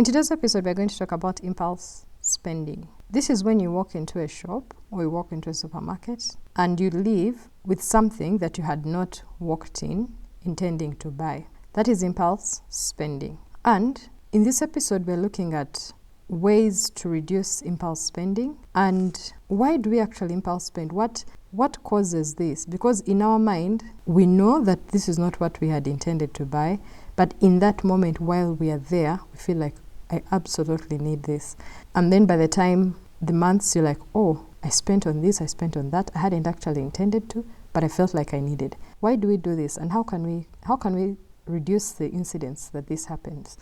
In today's episode, we're going to talk about impulse spending. This is when you walk into a shop or you walk into a supermarket and you leave with something that you had not walked in intending to buy. That is impulse spending. And in this episode, we're looking at ways to reduce impulse spending and why do we actually impulse spend? What causes this? Because in our mind, we know that this is not what we had intended to buy, but in that moment while we are there, we feel like, I absolutely need this. And then by the time the months, you're like, oh, I spent on this, I spent on that. I hadn't actually intended to, but I felt like I needed. Why do we do this? And how can we reduce the incidents that this happens?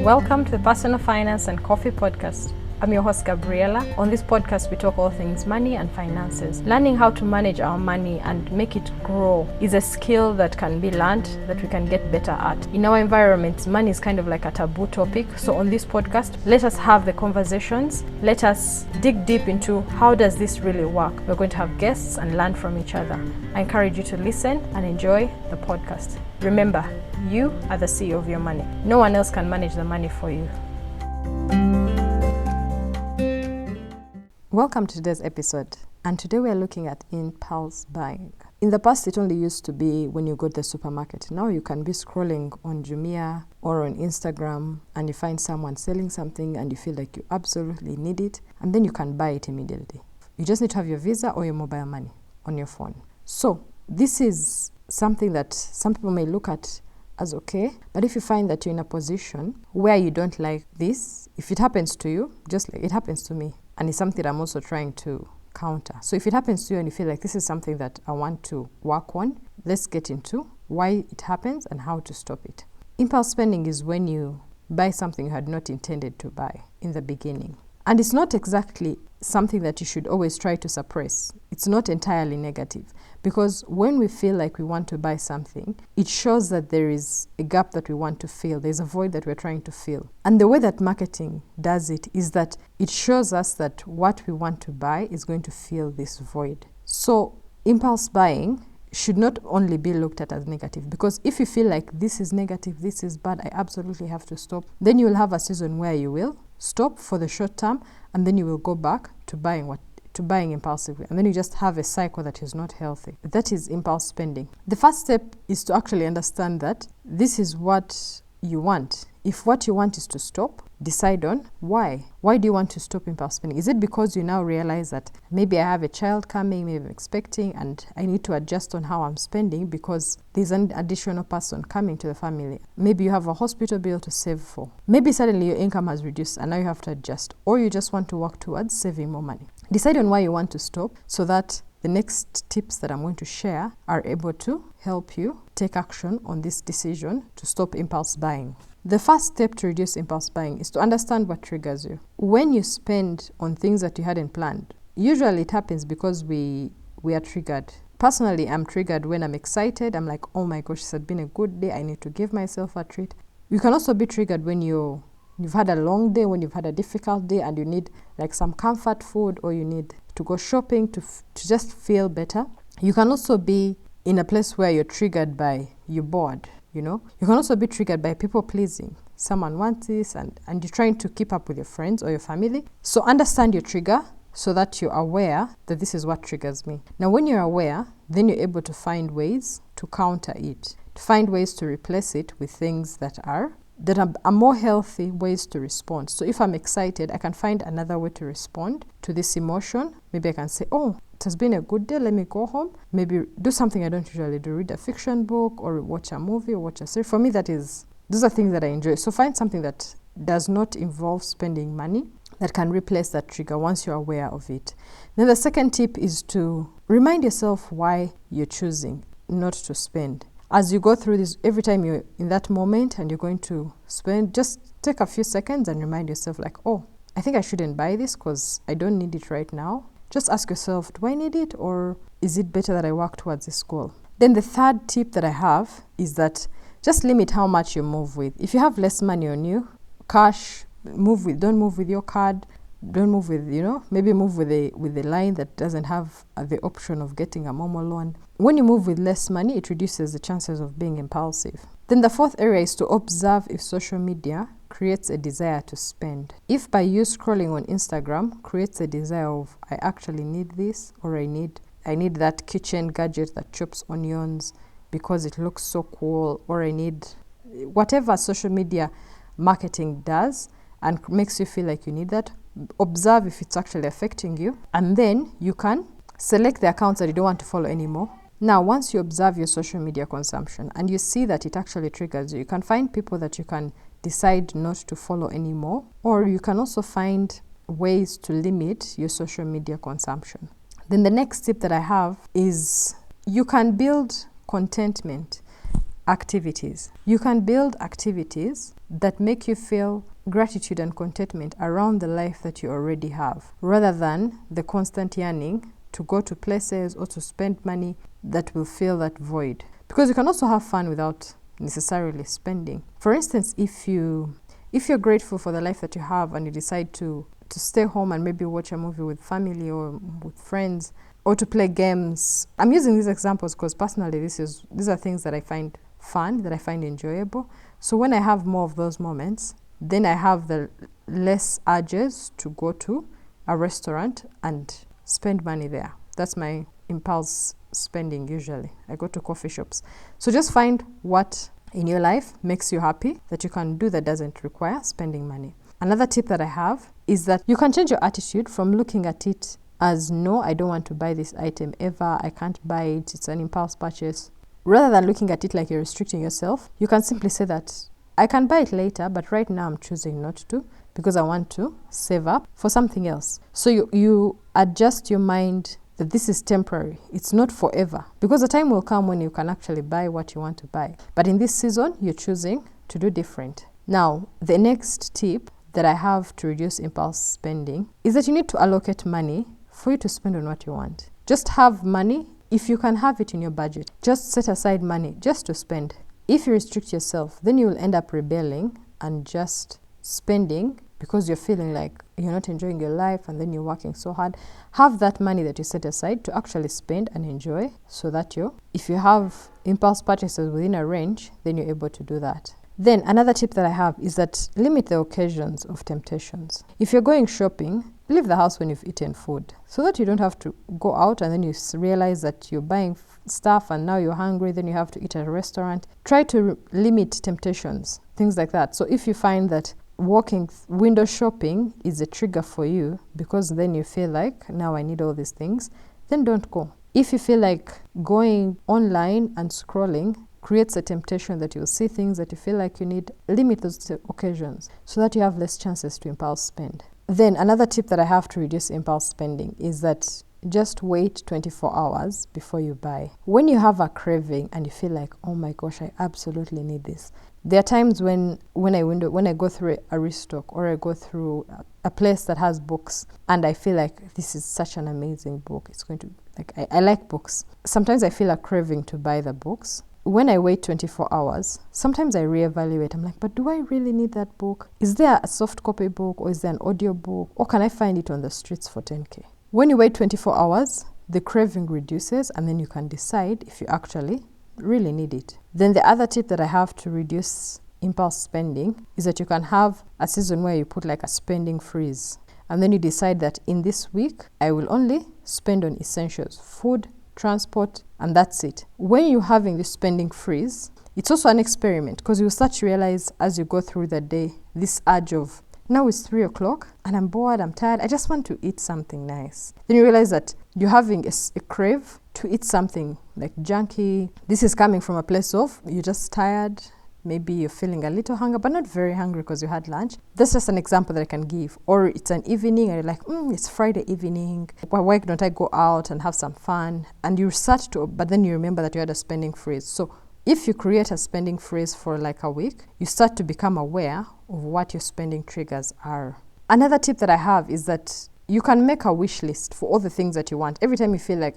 Welcome to the Personal Finance and Coffee Podcast. I'm your host, Gabriela. On this podcast, we talk all things money and finances. Learning how to manage our money and make it grow is a skill that can be learned, that we can get better at. In our environment, money is kind of like a taboo topic. So on this podcast, let us have the conversations. Let us dig deep into how does this really work. We're going to have guests and learn from each other. I encourage you to listen and enjoy the podcast. Remember, you are the CEO of your money. No one else can manage the money for you. Welcome to today's episode, and today we are looking at impulse buying. In the past, it only used to be when you go to the supermarket. Now you can be scrolling on Jumia or on Instagram and you find someone selling something and you feel like you absolutely need it, and then you can buy it immediately. You just need to have your Visa or your mobile money on your phone. So this is something that some people may look at as okay, but if you find that you're in a position where you don't like this, if it happens to you, just like it happens to me, and it's something I'm also trying to counter. So if it happens to you and you feel like this is something that I want to work on, let's get into why it happens and how to stop it. Impulse spending is when you buy something you had not intended to buy in the beginning. And it's not exactly something that you should always try to suppress. It's not entirely negative, because when we feel like we want to buy something, it shows that there is a gap that we want to fill. There's a void that we're trying to fill. And the way that marketing does it is that it shows us that what we want to buy is going to fill this void. So impulse buying should not only be looked at as negative, because if you feel like this is negative, this is bad, I absolutely have to stop, then you will have a season where you will stop for the short term, and then you will go back to buying impulsively, and then you just have a cycle that is not healthy. That is impulse spending. The first step is to actually understand that this is what you want. If what you want is to stop, decide on why. Why do you want to stop impulse spending? Is it because you now realize that maybe I have a child coming, maybe I'm expecting, and I need to adjust on how I'm spending because there's an additional person coming to the family? Maybe you have a hospital bill to save for. Maybe suddenly your income has reduced and now you have to adjust, or you just want to work towards saving more money. Decide on why you want to stop so that the next tips that I'm going to share are able to help you take action on this decision to stop impulse buying. The first step to reduce impulse buying is to understand what triggers you. When you spend on things that you hadn't planned, usually it happens because we are triggered. Personally, I'm triggered when I'm excited. I'm like, oh my gosh, this has been a good day. I need to give myself a treat. You can also be triggered when you've had a long day, when you've had a difficult day and you need like some comfort food, or you need to go shopping to just feel better. You can also be in a place where you're triggered by you're bored, you know. You can also be triggered by people pleasing. Someone wants this and you're trying to keep up with your friends or your family. So understand your trigger so that you're aware that this is what triggers me. Now, when you're aware, then you're able to find ways to counter it, to find ways to replace it with things that are more healthy ways to respond. So if I'm excited, I can find another way to respond to this emotion. Maybe I can say, oh, it has been a good day, let me go home. Maybe do something I don't usually do, read a fiction book or watch a movie or watch a series. For me, those are things that I enjoy. So find something that does not involve spending money that can replace that trigger once you're aware of it. Then the second tip is to remind yourself why you're choosing not to spend. As you go through this, every time you're in that moment and you're going to spend, just take a few seconds and remind yourself like, oh, I think I shouldn't buy this because I don't need it right now. Just ask yourself, do I need it, or is it better that I work towards this goal? Then the third tip that I have is that just limit how much you move with. If you have less money on you, cash, don't move with your card. Don't move with, maybe move with a line that doesn't have the option of getting a Momo loan. When you move with less money, it reduces the chances of being impulsive. Then the fourth area is to observe if social media creates a desire to spend. If by you scrolling on Instagram creates a desire of, I actually need this, or I need that kitchen gadget that chops onions because it looks so cool, or I need whatever social media marketing does and makes you feel like you need that, observe if it's actually affecting you, and then you can select the accounts that you don't want to follow anymore. Now, once you observe your social media consumption and you see that it actually triggers you, you can find people that you can decide not to follow anymore, or you can also find ways to limit your social media consumption. Then the next tip that I have is you can build contentment activities. You can build activities that make you feel gratitude and contentment around the life that you already have, rather than the constant yearning to go to places or to spend money that will fill that void. Because you can also have fun without necessarily spending. For instance, if you're grateful for the life that you have and you decide to stay home and maybe watch a movie with family or with friends, or to play games. I'm using these examples because personally these are things that I find fun, that I find enjoyable. So when I have more of those moments, then I have the less urges to go to a restaurant and spend money there. That's my impulse spending usually. I go to coffee shops. So just find what in your life makes you happy that you can do that doesn't require spending money. Another tip that I have is that you can change your attitude from looking at it as, no, I don't want to buy this item ever, I can't buy it, it's an impulse purchase. Rather than looking at it like you're restricting yourself, you can simply say that I can buy it later, but right now I'm choosing not to because I want to save up for something else. So you adjust your mind that this is temporary, it's not forever, because the time will come when you can actually buy what you want to buy. But in this season, you're choosing to do different. Now, the next tip that I have to reduce impulse spending is that you need to allocate money for you to spend on what you want. Just have money. If you can have it in your budget, just set aside money just to spend. If you restrict yourself, then you will end up rebelling and just spending because you're feeling like you're not enjoying your life and then you're working so hard. Have that money that you set aside to actually spend and enjoy, so that if you have impulse purchases within a range, then you're able to do that. Then another tip that I have is that limit the occasions of temptations. If you're going shopping, leave the house when you've eaten food, so that you don't have to go out and then you realize that you're buying stuff and now you're hungry, then you have to eat at a restaurant. Try to limit temptations, things like that. So if you find that walking window shopping is a trigger for you because then you feel like, now I need all these things, then don't go. If you feel like going online and scrolling creates a temptation that you'll see things that you feel like you need, limit those occasions so that you have less chances to impulse spend. Then another tip that I have to reduce impulse spending is that just wait 24 hours before you buy. When you have a craving and you feel like, oh my gosh, I absolutely need this. There are times when I go through a restock or I go through a place that has books and I feel like this is such an amazing book. It's going to, I like books. Sometimes I feel a craving to buy the books. When I wait 24 hours, sometimes I reevaluate. I'm like, but do I really need that book? Is there a soft copy book, or is there an audio book, or can I find it on the streets for 10K? When you wait 24 hours, the craving reduces and then you can decide if you actually really need it. Then the other tip that I have to reduce impulse spending is that you can have a season where you put like a spending freeze. And then you decide that in this week, I will only spend on essentials, food, transport, and that's it. When you're having this spending freeze, it's also an experiment because you start to realize as you go through the day, this urge of, now it's 3 o'clock and I'm bored, I'm tired, I just want to eat something nice. Then you realize that you're having a crave to eat something like junky. This is coming from a place of you're just tired. Maybe you're feeling a little hungry, but not very hungry because you had lunch. That's just an example that I can give. Or it's an evening and you're like, it's Friday evening. Why don't I go out and have some fun? And you start to, but then you remember that you had a spending freeze. So if you create a spending freeze for like a week, you start to become aware of what your spending triggers are. Another tip that I have is that you can make a wish list for all the things that you want. Every time you feel like,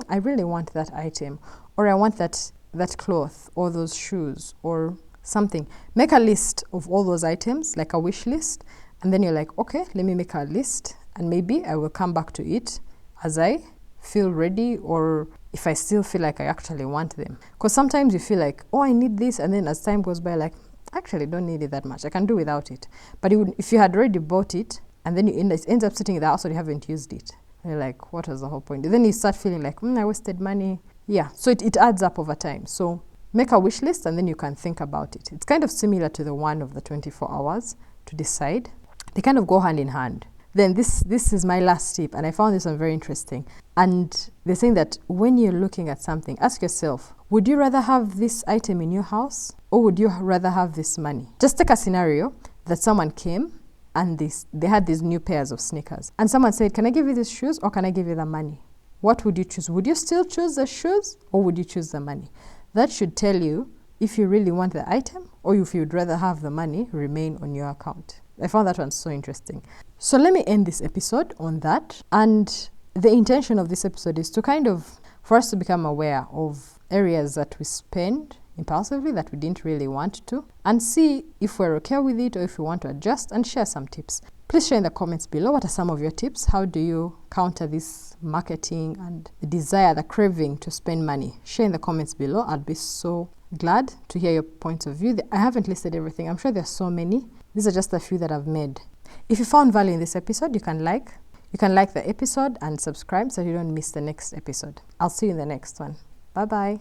I really want that item, or I want that cloth, or those shoes, or something. Make a list of all those items, like a wish list, And then you're like, okay, let me make a list, and maybe I will come back to it as I feel ready, or if I still feel like I actually want them. Because sometimes you feel like, oh, I need this, and then as time goes by, like, I actually don't need it that much. I can do without it. But if you had already bought it, and then it ends up sitting in the house and you haven't used it, and you're like, what was the whole point? And then you start feeling like, I wasted money. Yeah, so it adds up over time. So make a wish list, and then you can think about it. It's kind of similar to the one of the 24 hours to decide. They kind of go hand in hand. Then this is my last tip, and I found this one very interesting. And they're saying that when you're looking at something, ask yourself, would you rather have this item in your house, or would you rather have this money? Just take a scenario that someone came and they had these new pairs of sneakers, and someone said, can I give you these shoes, or can I give you the money? What would you choose? Would you still choose the shoes, or would you choose the money? That should tell you if you really want the item, or if you'd rather have the money remain on your account. I found that one so interesting. So let me end this episode on that. And the intention of this episode is to for us to become aware of areas that we spend impulsively that we didn't really want to, and see if we're okay with it, or if we want to adjust, and share some tips. Please share in the comments below, what are some of your tips? How do you counter this marketing and the desire, the craving to spend money? Share in the comments below. I'd be so glad to hear your points of view. I haven't listed everything. I'm sure there's so many. These are just a few that I've made. If you found value in this episode, you can like the episode and subscribe so you don't miss the next episode. I'll see you in the next one. Bye-bye.